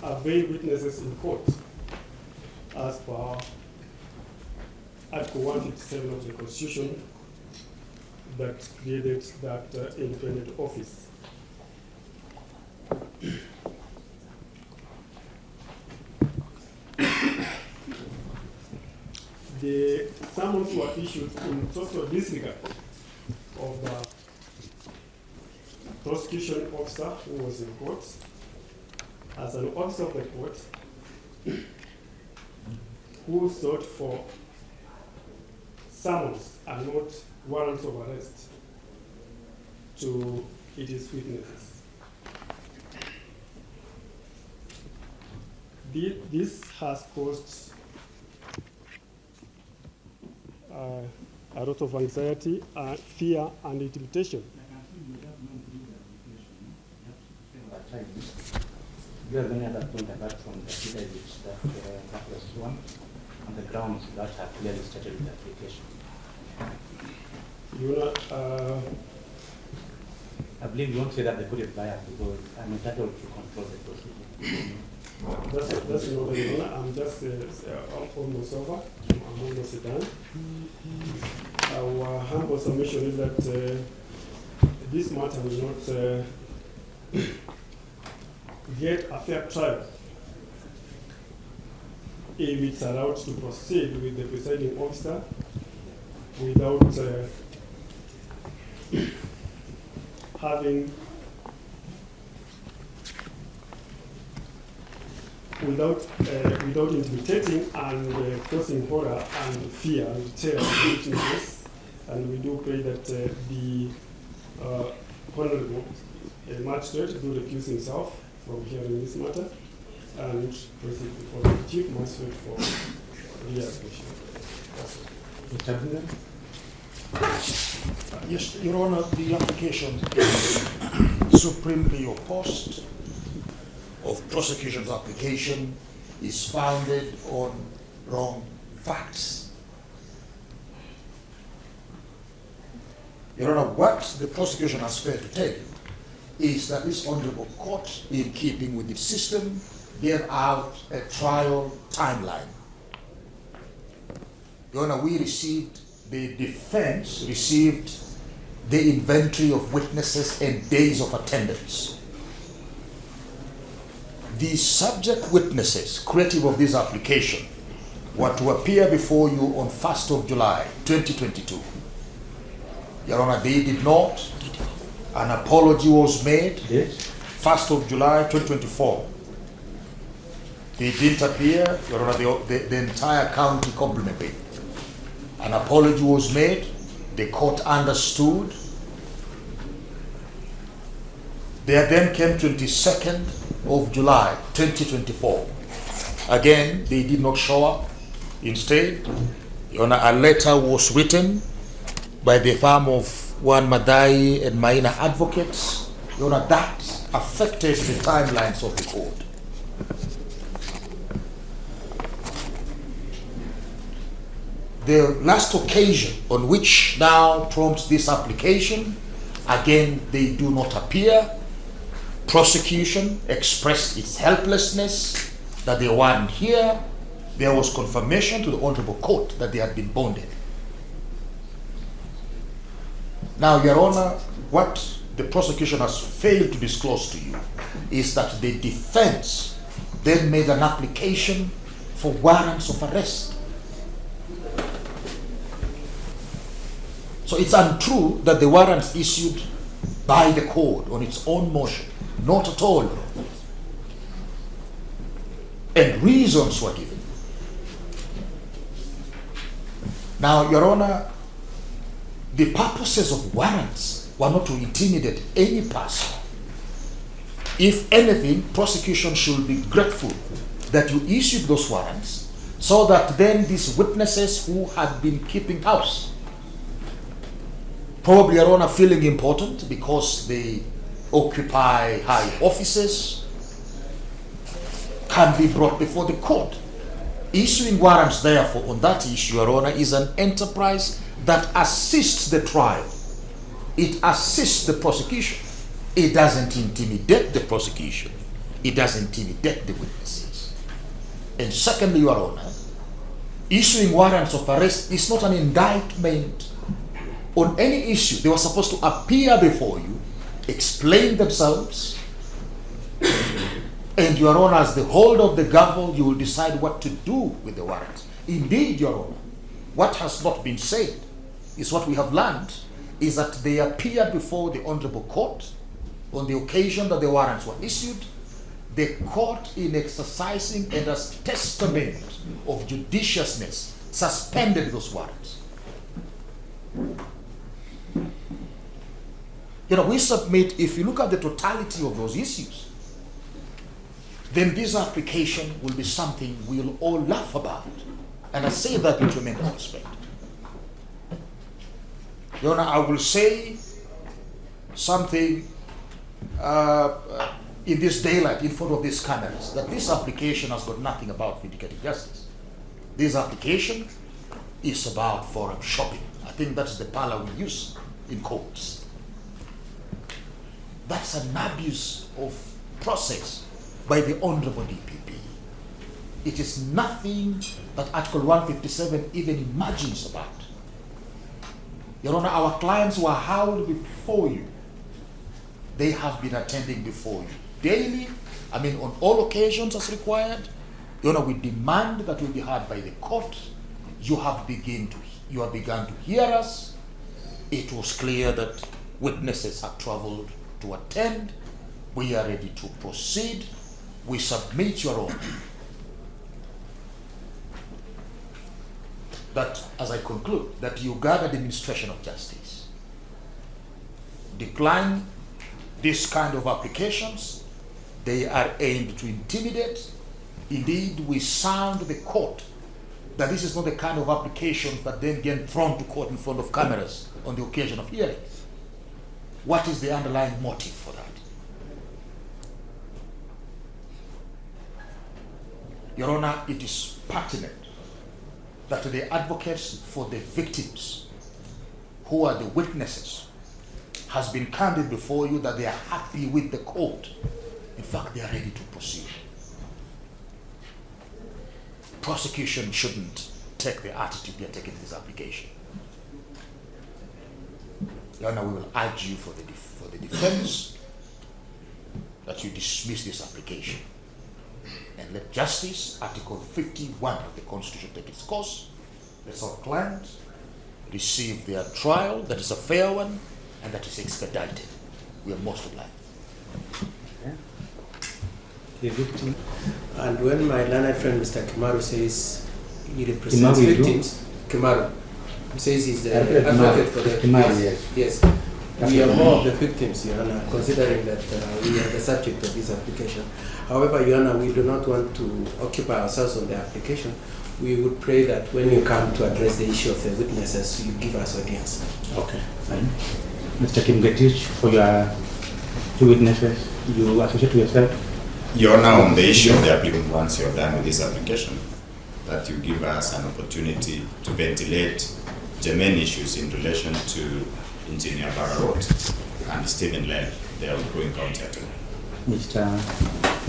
array witnesses in court as per Article 157 of the Constitution that created that independent office. The summons were issued in total disregard of the prosecution officer who was in court. As an officer of the court who sought for summons and not warrants of arrest to its witnesses. This has caused a lot of anxiety, fear, and intimidation. Do you have any other point apart from the affidavit that was sworn on the grounds that are clearly stated in the application? I believe you won't say that they could apply because I'm entitled to control the proceeding. That's not the honor. I'm just almost over. I'm almost done. Our humble submission is that this matter will not get a fair trial if it's allowed to proceed with the presiding officer without without intimidating and causing horror and fear and terror to witnesses. And we do pray that the Honorable Magistrate do recuse himself from hearing this matter and proceed before the Chief Magistrate for re-application. Mr. Bindel? Yes, Your Honor, the application is supremely opposed of prosecution's application is founded on wrong facts. Your Honor, what the prosecution has failed to tell you is that this honorable court, in keeping with its system, gave out a trial timeline. Your Honor, the defense received the inventory of witnesses and days of attendance. The subject witnesses creative of this application were to appear before you on 1st of July 2022. Your Honor, they did not. An apology was made. Yes. 1st of July 2024. They didn't appear. Your Honor, the entire county complimented. An apology was made. The court understood. There then came 22nd of July 2024. Again, they did not show up. Instead, Your Honor, a letter was written by the firm of one Madai and Maina advocates. Your Honor, that affected the timelines of the court. The last occasion on which now prompts this application, again, they do not appear. Prosecution expressed its helplessness that they weren't here. There was confirmation to the Honorable Court that they had been bonded. Now, Your Honor, what the prosecution has failed to disclose to you is that the defense then made an application for warrants of arrest. So it's untrue that the warrants issued by the court on its own motion, not at all. And reasons were given. Now, Your Honor, the purposes of warrants were not to intimidate any person. If anything, prosecution should be grateful that you issued those warrants so that then these witnesses who had been keeping house, probably, Your Honor, feeling important because they occupy high offices, can be brought before the court. Issuing warrants, therefore, on that issue, Your Honor, is an enterprise that assists the trial. It assists the prosecution. It doesn't intimidate the prosecution. it does intimidate the witnesses. And secondly, Your Honor, issuing warrants of arrest is not an indictment on any issue. They were supposed to appear before you, explain themselves, and Your Honor, as the holder of the gavel, you will decide what to do with the warrants. Indeed, Your Honor, what has not been said is what we have learned is that they appeared before the Honorable Court on the occasion that the warrants were issued. The court, in exercising and as testament of judiciousness, suspended those warrants. You know, we submit, if you look at the totality of those issues, then this application will be something we'll all laugh about. And I say that with tremendous respect. Your Honor, I will say something in this daylight, in front of these cameras, that this application has got nothing about vindicative justice. This application is about forum shopping. I think that's the parlor we use in courts. That's an abuse of process by the Honorable DPP. It is nothing that Article 157 even imagines about. Your Honor, our clients were held before you. They have been attending before you daily, on all occasions as required. Your Honor, we demand that we be heard by the court. You have begun to hear us. It was clear that witnesses have traveled to attend. We are ready to proceed. We submit, Your Honor, that as I conclude, that you guard the administration of justice. Decline this kind of applications. They are aimed to intimidate. Indeed, we sound the court that this is not the kind of applications that then get thrown to court in front of cameras on the occasion of hearings. What is the underlying motive for that? Your Honor, it is pertinent that the advocates for the victims, who are the witnesses, has been candid before you that they are happy with the court. In fact, they are ready to proceed. Prosecution shouldn't take the attitude they are taking in this application. Your Honor, we will urge you for the defense that you dismiss this application and let justice, Article 51 of the Constitution, take its course. Let our clients receive their trial that is a fair one and that is expedited. We are most obliged. The victim. And when my learned friend Mr. Kimaru says he represents victims, Kimaru says he's the advocate for the Kimaru, yes. We are more of the victims, Your Honor, considering that we are the subject of this application. However, Your Honor, we do not want to occupy ourselves on the application. We would pray that when you come to address the issue of the witnesses, you give us audience. Okay, fine. Mr. Kimgetich, for your two witnesses, you associate yourself? You're now on the issue of the applicant. Once you're done with this application, that you give us an opportunity to ventilate germane issues in relation to Engineer Barra Road and Stephen Len, the outgoing county attorney. Mr.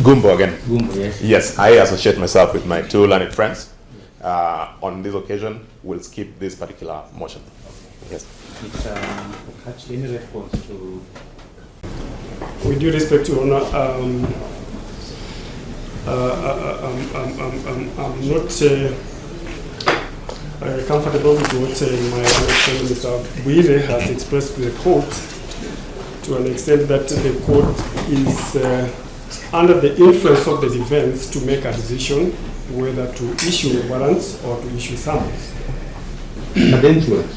Gumbo again. Gumbo, yes. Yes, I associate myself with my two learned friends. On this occasion, we'll skip this particular motion. Yes. Mr. Okachi, any response to? With due respect to Honor, I'm not comfortable with what my friend Mr. Bwire has expressed to the court, to an extent that the court is under the influence of the defense to make a decision whether to issue warrants or to issue summons. The influence?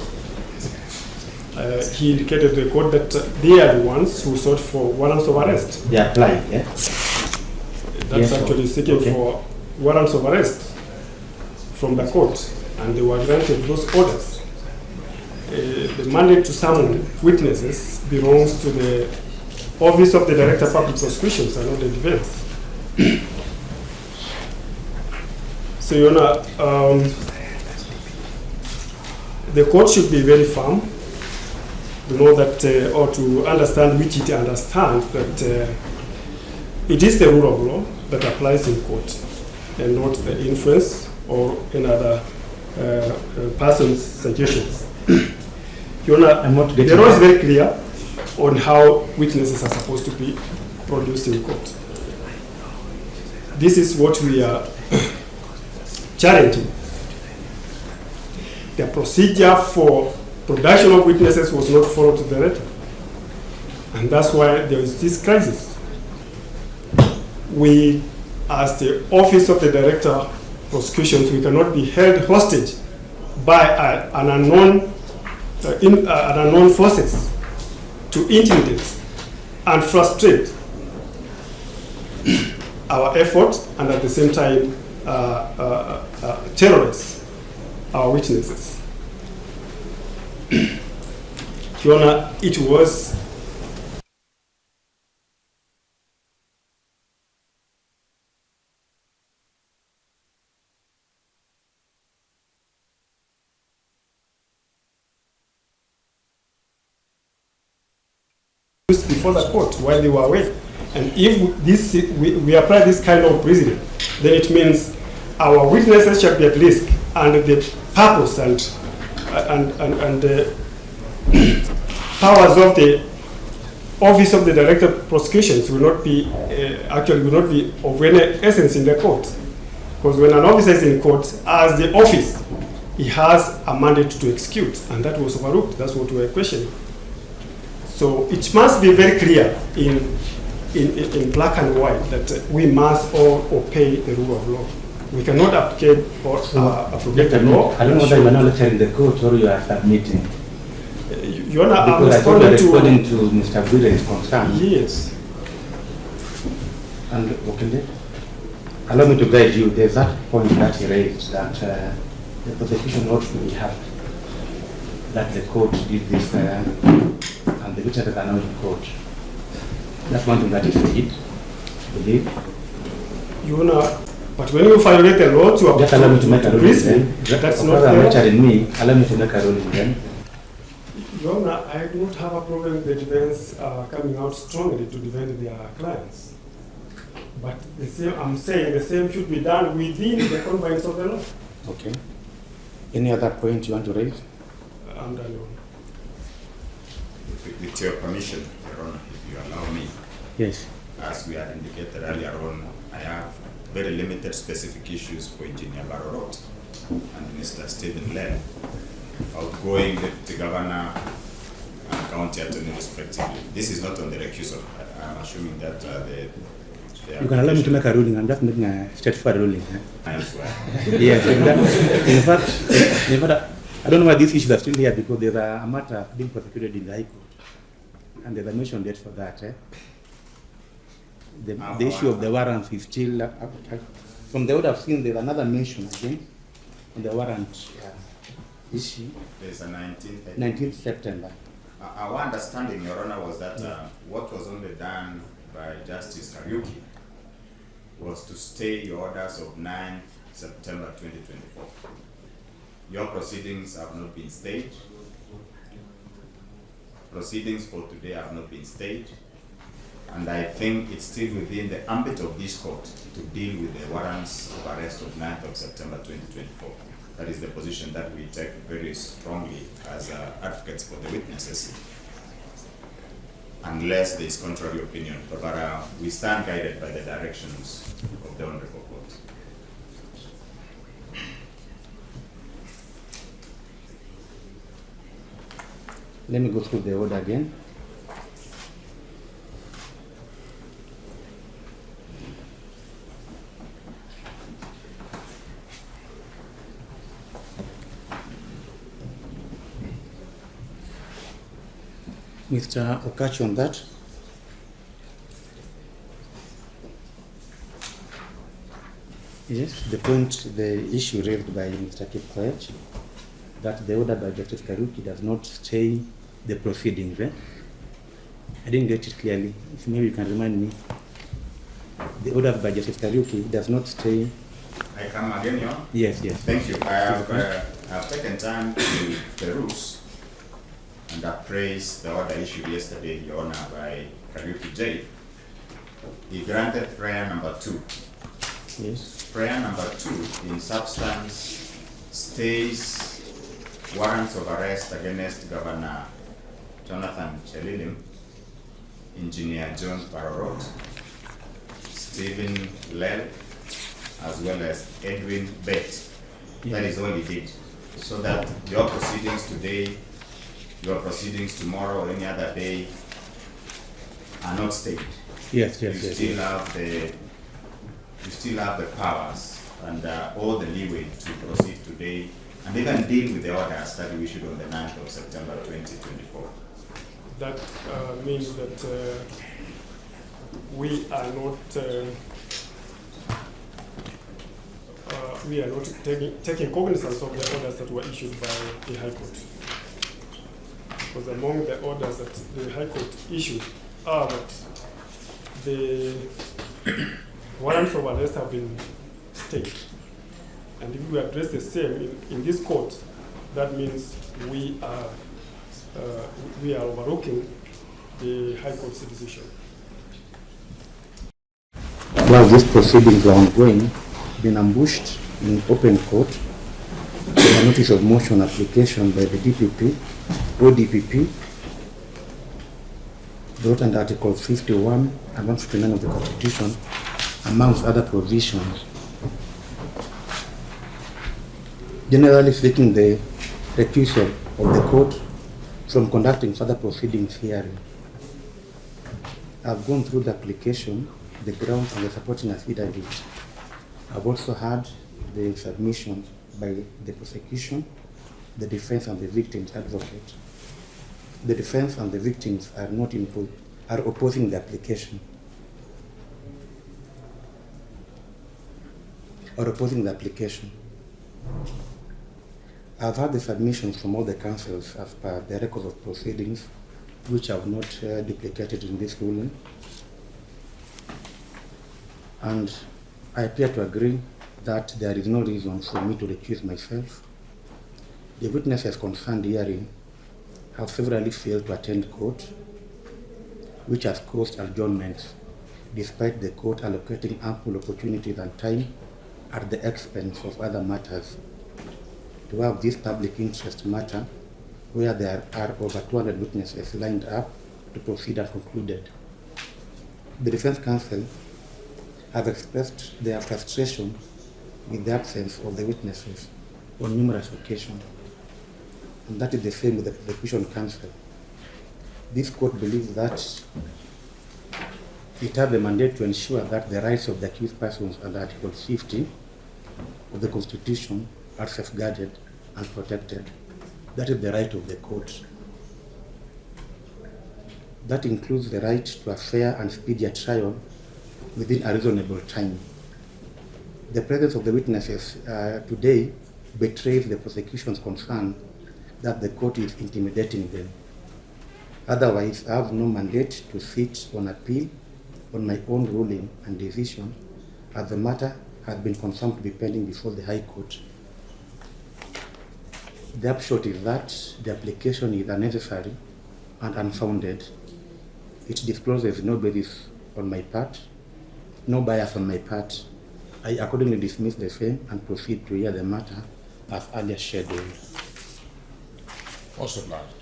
He indicated to the court that they are the ones who sought for warrants of arrest. They applied, yeah? That's actually seeking for warrants of arrest from the court, and they were granted those orders. The mandate to summon witnesses belongs to the Office of the Director of Public Prosecutions and not the defense. So, Your Honor, the court should be very firm to know that, or to understand, which it understands that it is the rule of law that applies in court and not the inference or another person's suggestions. Your Honor, the law is very clear on how witnesses are supposed to be produced in court. This is what we are challenging. The procedure for production of witnesses was not followed to the letter. And that's why there is this crisis. We, as the Office of the Director of Prosecutions, we cannot be held hostage by an unknown forces to intimidate and frustrate our effort, and at the same time terrorize our witnesses. Your Honor, it was before the court while they were away. And if we apply this kind of precedent, then it means our witnesses shall be at risk, and the purpose and the powers of the Office of the Director of Prosecutions will not be will not be of any essence in the court. Because when an officer is in court, as the office, he has a mandate to execute, and that was overlooked. That's what we are questioning. So it must be very clear in black and white that we must all obey the rule of law. We cannot abdicate or abrogate the law. I don't know whether you are not lecturing the court or you are submitting. Your Honor, I'm responding to Mr. Bwire's concern. Yes. And okay, allow me to guide you. There's that point that he raised that the prosecution ought to be happy that the court did this and the witnesses are not in court. That's one thing that is said, I believe. Your Honor, but when you violate the law to just allow me to make a ruling then. That's not lecturing me. Allow me to make a ruling then. Your Honor, I do not have a problem with the defense coming out strongly to defend their clients. But the same, I'm saying the same should be done within the confines of the law. Okay. Any other point you want to raise? I'm done, Your Honor. With your permission, Your Honor, if you allow me. Yes. As we had indicated earlier on, I have very limited specific issues for Engineer Barorot and Mr. Stephen Len, outgoing Deputy Governor and County Attorney respectively. This is not on the recusal. I'm assuming that you can allow me to make a ruling. I'm just making a straightforward ruling. I swear. Yes. In fact, I don't know why these issues are still here because there's a matter being prosecuted in the High Court. And there's a motion date for that. The issue of the warrants is still, from the order I've seen, there's another mention again on the warrant issue. There's a 19th September. Our understanding, Your Honor, was that what was only done by Justice Kariuki was to stay the orders of 9th September 2024. Your proceedings have not been stayed. Proceedings for today have not been stayed. And I think it's still within the ambit of this court to deal with the warrants of arrest of 9th of September 2024. That is the position that we take very strongly as advocates for the witnesses, unless there is contrary opinion. But we stand guided by the directions of the Honorable Court. Let me go through the order again. Mr. Okachi on that. Yes, the issue raised by Mr. Kipkoech, that the order by Justice Karuki does not stay the proceedings. I didn't get it clearly. If maybe you can remind me. The order by Justice Karuki does not stay. I come again, Your Honor? Yes. Thank you. I have taken time to peruse and appraise the order issued yesterday, Your Honor, by Kariuki J. he granted prayer number 2. Yes. Prayer number 2 in substance stays warrants of arrest against Governor Jonathan Chelilim, Engineer John Barrot, Stephen Lell, as well as Edwin Bett. That is all he did. So that your proceedings today, your proceedings tomorrow, or any other day are not stayed. Yes, You yes, yes. still have the powers and all the leeway to proceed today and even deal with the orders that we issued on the 9th of September 2024. That means that we are not taking cognizance of the orders that were issued by the High Court. Because among the orders that the High Court issued are that the warrants of arrest have been stayed. And if we address the same in this court, that means we are overlooking the High Court's decision. While these proceedings are ongoing, been ambushed in open court, a notice of motion application by the DPP, DPP, brought under Article 51 and 159 of the Constitution, amongst other provisions. Generally speaking, the recusal of the court from conducting further proceedings hearing. I've gone through the application, the grounds and the supporting affidavit. I've also had the submissions by the prosecution, the defense and the victim's advocate. The defense and the victims are opposing the application. I've had the submissions from all the counsels as per the records of proceedings, which I have not duplicated in this ruling. And I appear to agree that there is no reason for me to recuse myself. The witnesses concerned herein have severally failed to attend court, which has caused adjournments, despite the court allocating ample opportunities and time at the expense of other matters. To have this public interest matter, where there are over 200 witnesses lined up to proceed and concluded. The defense counsel have expressed their frustration with the absence of the witnesses on numerous occasions. And that is the same with the prosecution counsel. This court believes that it has the mandate to ensure that the rights of the accused persons under Article 50 of the Constitution are safeguarded and protected. That is the right of the court. That includes the right to a fair and speedy trial within a reasonable time. The presence of the witnesses today betrays the prosecution's concern that the court is intimidating them. Otherwise, I have no mandate to sit on appeal on my own ruling and decision, as the matter has been confirmed to be pending before the High Court. The upshot is that the application is unnecessary and unfounded. It discloses no basis on my part, no bias on my part. I accordingly dismiss the same and proceed to hear the matter as earlier scheduled. Most obliged.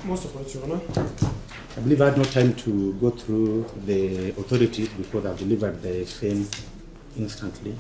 Most of what, Your Honor. I believe I had no time to go through the authorities because I've delivered the same instantly.